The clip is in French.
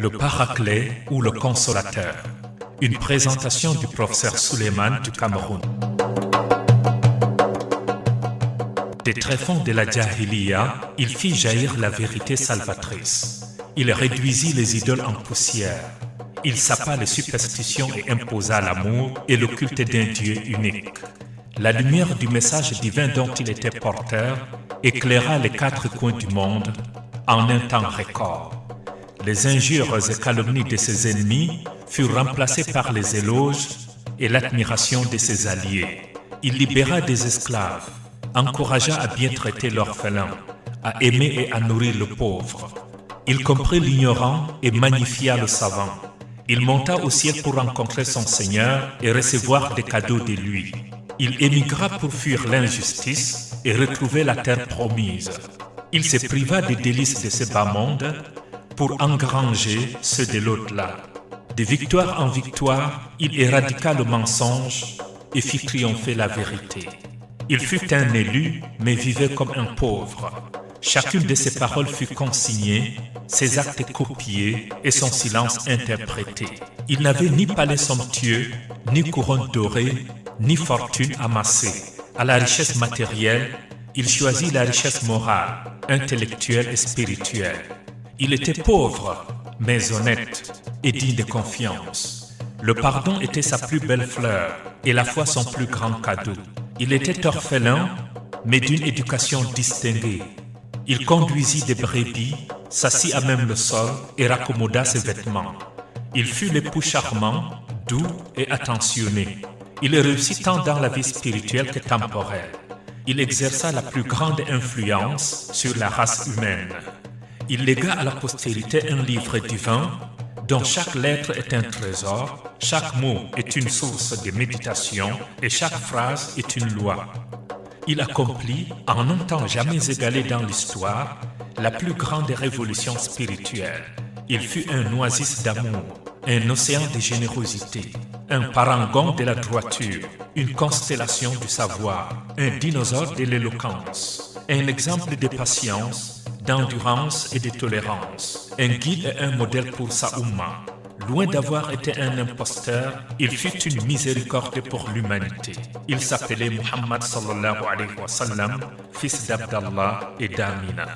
le Paraclet ou le Consolateur. Une présentation du professeur Souleymane du Cameroun. Des tréfonds de la Jahiliya, il fit jaillir la vérité salvatrice. Il réduisit les idoles en poussière. Il sapa les superstitions et imposa l'amour et le culte d'un Dieu unique. La lumière du message divin dont il était porteur éclaira les quatre coins du monde en un temps record. Les injures et calomnies de ses ennemis furent remplacées par les éloges et l'admiration de ses alliés. Il libéra des esclaves, encouragea à bien traiter l'orphelin, à aimer et à nourrir le pauvre. Il comprit l'ignorant et magnifia le savant. Il monta au ciel pour rencontrer son Seigneur et recevoir des cadeaux de lui. Il émigra pour fuir l'injustice et retrouver la terre promise. Il se priva des délices de ce bas monde pour engranger ceux de l'au-delà. De victoire en victoire, il éradiqua le mensonge et fit triompher la vérité. Il fut un élu, mais vivait comme un pauvre. Chacune de ses paroles fut consignée, ses actes copiés et son silence interprété. Il n'avait ni palais somptueux, ni couronne dorée, ni fortune amassée. À la richesse matérielle, il choisit la richesse morale, intellectuelle et spirituelle. Il était pauvre, mais honnête et digne de confiance. Le pardon était sa plus belle fleur et la foi son plus grand cadeau. Il était orphelin, mais d'une éducation distinguée. Il conduisit des brebis, s'assit à même le sol et raccommoda ses vêtements. Il fut l'époux charmant, doux et attentionné. Il réussit tant dans la vie spirituelle que temporelle. Il exerça la plus grande influence sur la race humaine. Il légua à la postérité un livre divin dont chaque lettre est un trésor, chaque mot est une source de méditation et chaque phrase est une loi. Il accomplit, en un temps jamais égalé dans l'histoire, la plus grande révolution spirituelle. Il fut un oasis d'amour, un océan de générosité, un parangon de la droiture, une constellation du savoir, un dinosaure de l'éloquence, un exemple de patience, d'endurance et de tolérance, un guide et un modèle pour sa Oumma. Loin d'avoir été un imposteur, il fut une miséricorde pour l'humanité. Il s'appelait Muhammad sallallahu alayhi wa sallam, fils d'Abdallah et d'Amina.